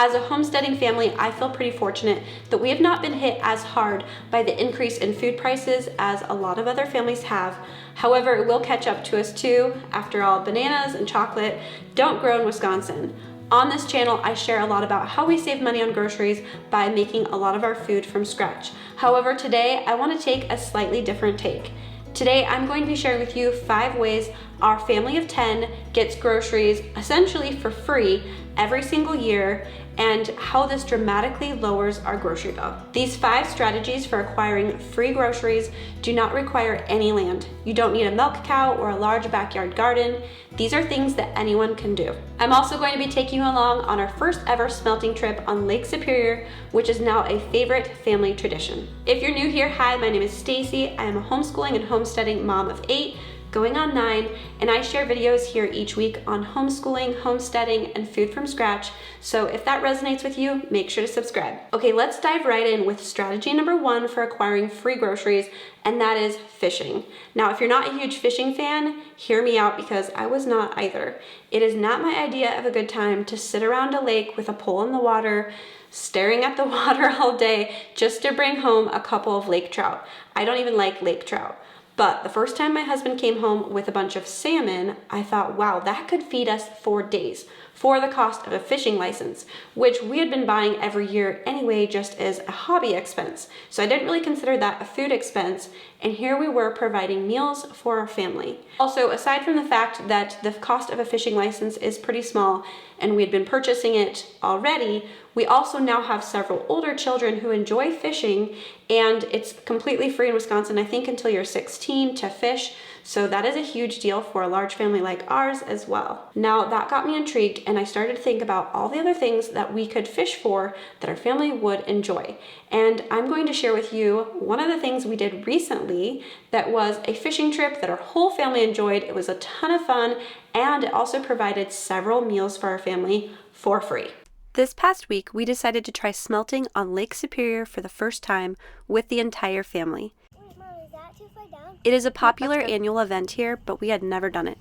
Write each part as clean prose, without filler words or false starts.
As a homesteading family, I feel pretty fortunate that we have not been hit as hard by the increase in food prices as a lot of other families have. However, it will catch up to us too. After all, bananas and chocolate don't grow in Wisconsin. On this channel, I share a lot about how we save money on groceries by making a lot of our food from scratch. However, today I want to take a slightly different take. Today, I'm going to be sharing with you 5 ways our family of 10 gets groceries essentially for free every single year, and how this dramatically lowers our grocery bill. These 5 strategies for acquiring free groceries do not require any land. You don't need a milk cow or a large backyard garden. These are things that anyone can do. I'm also going to be taking you along on our first ever smelting trip on Lake Superior, which is now a favorite family tradition. If you're new here, hi, my name is Stacy. I am a homeschooling and homesteading mom of 8, going on 9, and I share videos here each week on homeschooling, homesteading, and food from scratch. So if that resonates with you, make sure to subscribe. Okay, let's dive right in with strategy number 1 for acquiring free groceries, and that is fishing. Now, if you're not a huge fishing fan, hear me out because I was not either. It is not my idea of a good time to sit around a lake with a pole in the water, staring at the water all day just to bring home a couple of lake trout. I don't even like lake trout. But the first time my husband came home with a bunch of salmon, I thought, wow, that could feed us for days for the cost of a fishing license, which we had been buying every year anyway, just as a hobby expense. So I didn't really consider that a food expense, and here we were providing meals for our family. Also, aside from the fact that the cost of a fishing license is pretty small, and we had been purchasing it already, we also now have several older children who enjoy fishing, and it's completely free in Wisconsin, I think until you're 16 to fish. So that is a huge deal for a large family like ours as well. Now that got me intrigued, and I started to think about all the other things that we could fish for that our family would enjoy. And I'm going to share with you one of the things we did recently that was a fishing trip that our whole family enjoyed. It was a ton of fun, and it also provided several meals for our family for free. This past week, we decided to try smelting on Lake Superior for the first time with the entire family. Wait, Mom, is that too far down? It is a popular annual event here, but we had never done it.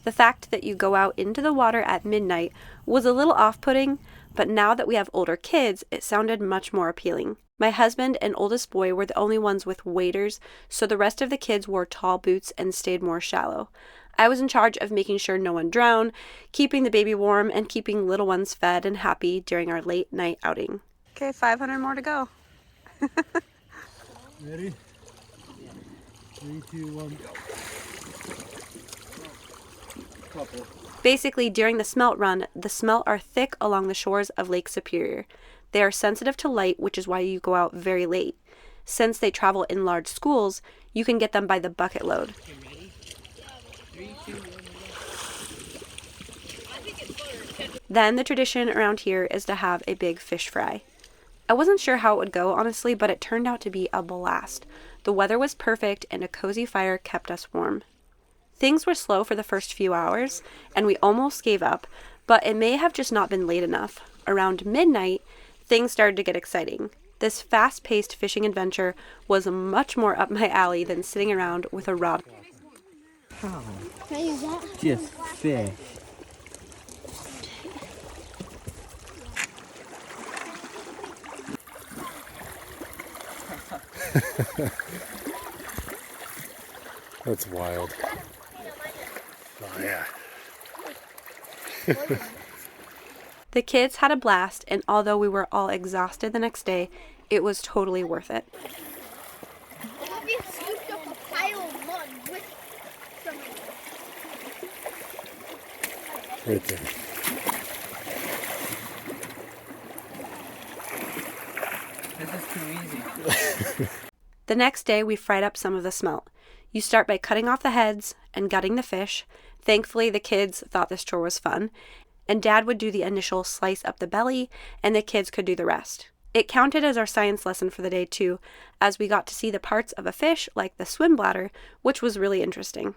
The fact that you go out into the water at midnight was a little off-putting, but now that we have older kids, it sounded much more appealing. My husband and oldest boy were the only ones with waders, so the rest of the kids wore tall boots and stayed more shallow. I was in charge of making sure no one drowned, keeping the baby warm, and keeping little ones fed and happy during our late night outing. Okay, 500 more to go. Ready? 3, 2, 1, go. Couple. Basically, during the smelt run, the smelt are thick along the shores of Lake Superior. They are sensitive to light, which is why you go out very late. Since they travel in large schools, you can get them by the bucket load. Then the tradition around here is to have a big fish fry. I wasn't sure how it would go, honestly, but it turned out to be a blast. The weather was perfect, and a cozy fire kept us warm. Things were slow for the first few hours, and we almost gave up, but it may have just not been late enough. Around midnight, things started to get exciting. This fast-paced fishing adventure was much more up my alley than sitting around with a rod. Can I use that? Just fish. That's wild. Oh, yeah. The kids had a blast, and although we were all exhausted the next day, it was totally worth it. We scooped up a pile of mud with some. Right there. This is too easy. The next day, we fried up some of the smelt. You start by cutting off the heads and gutting the fish. Thankfully, the kids thought this chore was fun, and Dad would do the initial slice up the belly, and the kids could do the rest. It counted as our science lesson for the day too, as we got to see the parts of a fish like the swim bladder, which was really interesting.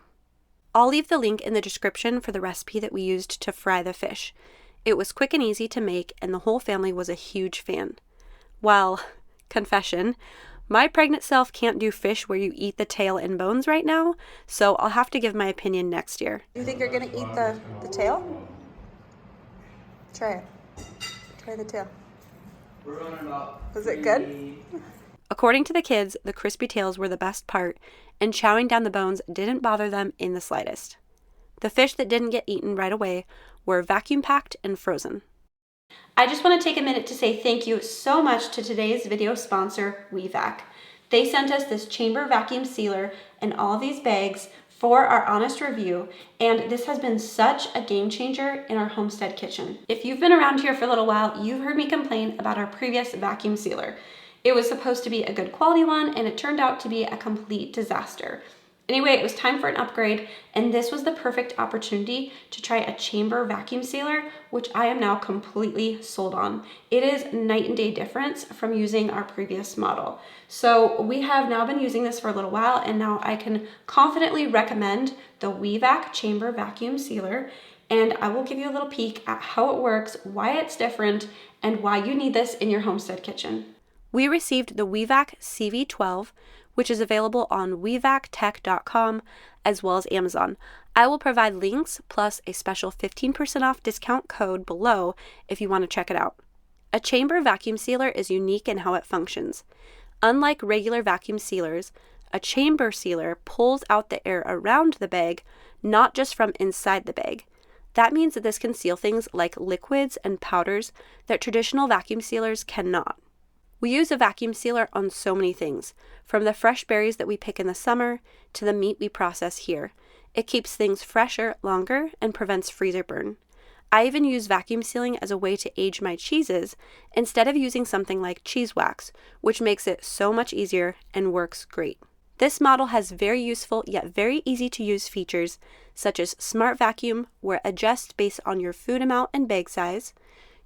I'll leave the link in the description for the recipe that we used to fry the fish. It was quick and easy to make, and the whole family was a huge fan. Well, confession, my pregnant self can't do fish where you eat the tail and bones right now, so I'll have to give my opinion next year. You think you're gonna eat the tail? Try it. Try the tail. We're running about. Was it good? According to the kids, the crispy tails were the best part, and chowing down the bones didn't bother them in the slightest. The fish that didn't get eaten right away were vacuum packed and frozen. I just want to take a minute to say thank you so much to today's video sponsor, Wevac. They sent us this chamber vacuum sealer and all of these bags for our honest review, and this has been such a game changer in our homestead kitchen. If you've been around here for a little while, you've heard me complain about our previous vacuum sealer. It was supposed to be a good quality one, and it turned out to be a complete disaster. Anyway, it was time for an upgrade, and this was the perfect opportunity to try a chamber vacuum sealer, which I am now completely sold on. It is night and day difference from using our previous model. So we have now been using this for a little while, and now I can confidently recommend the Wevac chamber vacuum sealer, and I will give you a little peek at how it works, why it's different, and why you need this in your homestead kitchen. We received the Wevac CV12, which is available on wevactech.com as well as Amazon. I will provide links plus a special 15% off discount code below if you want to check it out. A chamber vacuum sealer is unique in how it functions. Unlike regular vacuum sealers, a chamber sealer pulls out the air around the bag, not just from inside the bag. That means that this can seal things like liquids and powders that traditional vacuum sealers cannot. We use a vacuum sealer on so many things, from the fresh berries that we pick in the summer to the meat we process here. It keeps things fresher longer and prevents freezer burn. I even use vacuum sealing as a way to age my cheeses instead of using something like cheese wax, which makes it so much easier and works great. This model has very useful yet very easy to use features such as Smart Vacuum, where it adjusts based on your food amount and bag size.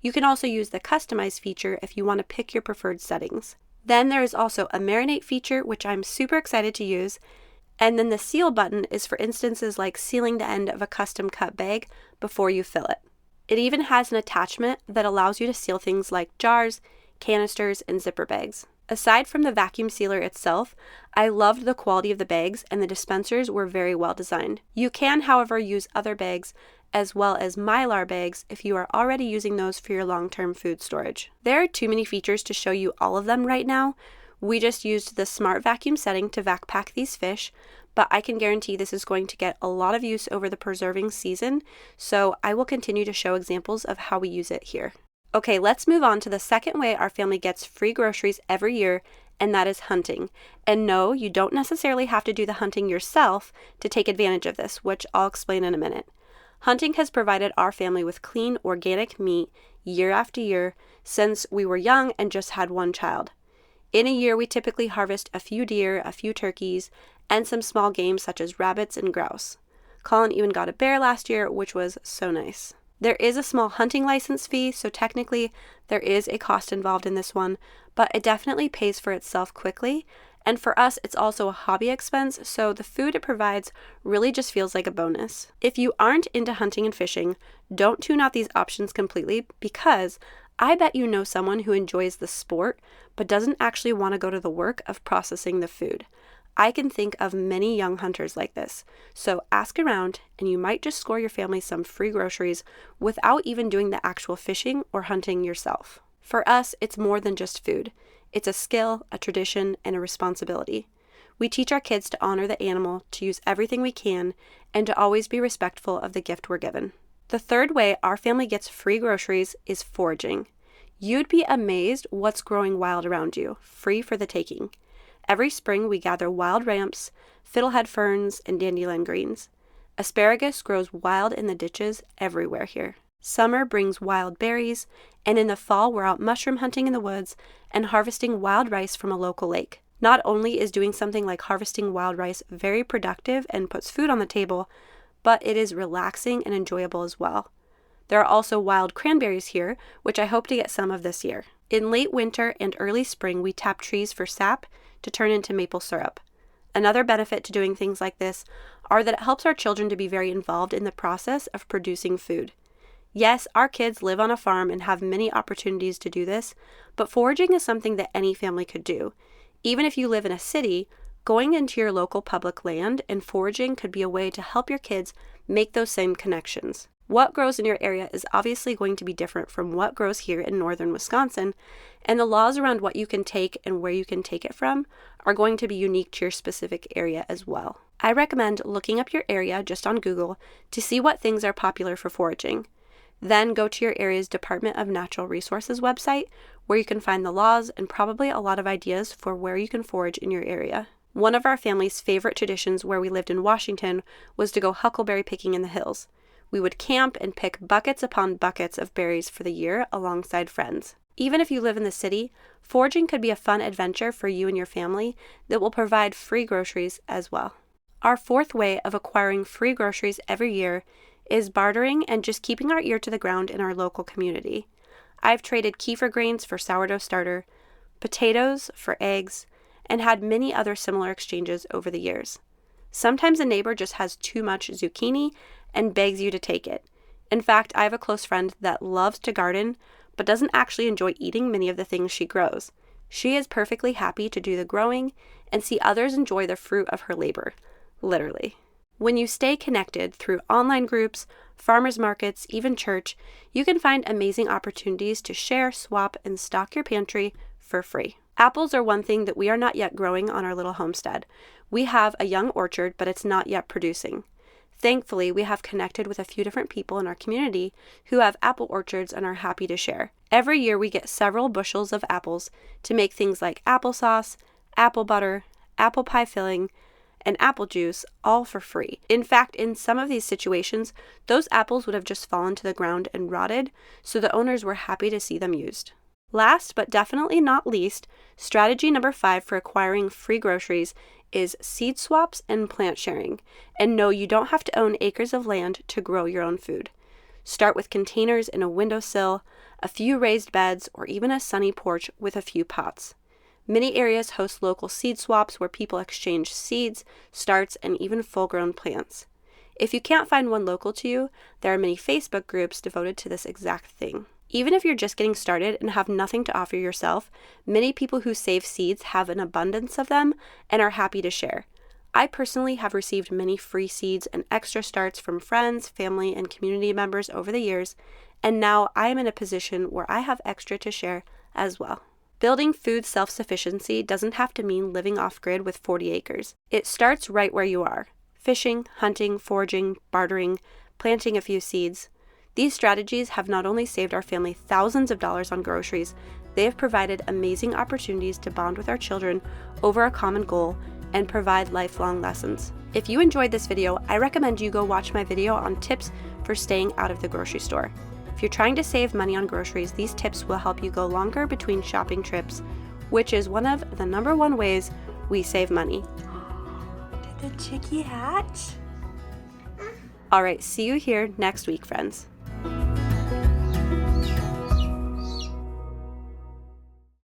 You can also use the Customize feature if you want to pick your preferred settings. Then there is also a Marinate feature, which I'm super excited to use. And then the Seal button is for instances like sealing the end of a custom cut bag before you fill it. It even has an attachment that allows you to seal things like jars, canisters, and zipper bags. Aside from the vacuum sealer itself, I loved the quality of the bags, and the dispensers were very well designed. You can, however, use other bags as well as Mylar bags if you are already using those for your long-term food storage. There are too many features to show you all of them right now. We just used the Smart Vacuum setting to vac pack these fish, but I can guarantee this is going to get a lot of use over the preserving season, so I will continue to show examples of how we use it here. Okay, let's move on to the second way our family gets free groceries every year, and that is hunting. And no, you don't necessarily have to do the hunting yourself to take advantage of this, which I'll explain in a minute. Hunting has provided our family with clean, organic meat year after year since we were young and just had one child. In a year, we typically harvest a few deer, a few turkeys, and some small game such as rabbits and grouse. Collin even got a bear last year, which was so nice. There is a small hunting license fee, so technically there is a cost involved in this one, but it definitely pays for itself quickly. And for us, it's also a hobby expense, so the food it provides really just feels like a bonus. If you aren't into hunting and fishing, don't tune out these options completely, because I bet you know someone who enjoys the sport but doesn't actually want to go to the work of processing the food. I can think of many young hunters like this, so ask around and you might just score your family some free groceries without even doing the actual fishing or hunting yourself. For us, it's more than just food. It's a skill, a tradition, and a responsibility. We teach our kids to honor the animal, to use everything we can, and to always be respectful of the gift we're given. The third way our family gets free groceries is foraging. You'd be amazed what's growing wild around you, free for the taking. Every spring we gather wild ramps, fiddlehead ferns, and dandelion greens. Asparagus grows wild in the ditches everywhere here. Summer brings wild berries, and in the fall we're out mushroom hunting in the woods and harvesting wild rice from a local lake. Not only is doing something like harvesting wild rice very productive and puts food on the table, but it is relaxing and enjoyable as well. There are also wild cranberries here, which I hope to get some of this year. In late winter and early spring, we tap trees for sap to turn into maple syrup. Another benefit to doing things like this are that it helps our children to be very involved in the process of producing food. Yes, our kids live on a farm and have many opportunities to do this, but foraging is something that any family could do. Even if you live in a city, going into your local public land and foraging could be a way to help your kids make those same connections. What grows in your area is obviously going to be different from what grows here in northern Wisconsin, and the laws around what you can take and where you can take it from are going to be unique to your specific area as well. I recommend looking up your area just on Google to see what things are popular for foraging. Then go to your area's Department of Natural Resources website, where you can find the laws and probably a lot of ideas for where you can forage in your area. One of our family's favorite traditions where we lived in Washington was to go huckleberry picking in the hills. We would camp and pick buckets upon buckets of berries for the year alongside friends. Even if you live in the city, foraging could be a fun adventure for you and your family that will provide free groceries as well. Our fourth way of acquiring free groceries every year is bartering and just keeping our ear to the ground in our local community. I've traded kefir grains for sourdough starter, potatoes for eggs, and had many other similar exchanges over the years. Sometimes a neighbor just has too much zucchini and begs you to take it. In fact, I have a close friend that loves to garden, but doesn't actually enjoy eating many of the things she grows. She is perfectly happy to do the growing and see others enjoy the fruit of her labor, literally. When you stay connected through online groups, farmers markets, even church, you can find amazing opportunities to share, swap, and stock your pantry for free. Apples are one thing that we are not yet growing on our little homestead. We have a young orchard, but it's not yet producing. Thankfully, we have connected with a few different people in our community who have apple orchards and are happy to share. Every year we get several bushels of apples to make things like applesauce, apple butter, apple pie filling, and apple juice, all for free. In fact, in some of these situations, those apples would have just fallen to the ground and rotted, so the owners were happy to see them used. Last, but definitely not least, strategy number 5 for acquiring free groceries is seed swaps and plant sharing. And no, you don't have to own acres of land to grow your own food. Start with containers in a windowsill, a few raised beds, or even a sunny porch with a few pots. Many areas host local seed swaps where people exchange seeds, starts, and even full-grown plants. If you can't find one local to you, there are many Facebook groups devoted to this exact thing. Even if you're just getting started and have nothing to offer yourself, many people who save seeds have an abundance of them and are happy to share. I personally have received many free seeds and extra starts from friends, family, and community members over the years, and now I am in a position where I have extra to share as well. Building food self-sufficiency doesn't have to mean living off-grid with 40 acres. It starts right where you are. Fishing, hunting, foraging, bartering, planting a few seeds. These strategies have not only saved our family thousands of dollars on groceries, they have provided amazing opportunities to bond with our children over a common goal and provide lifelong lessons. If you enjoyed this video, I recommend you go watch my video on tips for staying out of the grocery store. If you're trying to save money on groceries, these tips will help you go longer between shopping trips, which is one of the number one ways we save money. Did the chickie hatch? All right, see you here next week, friends.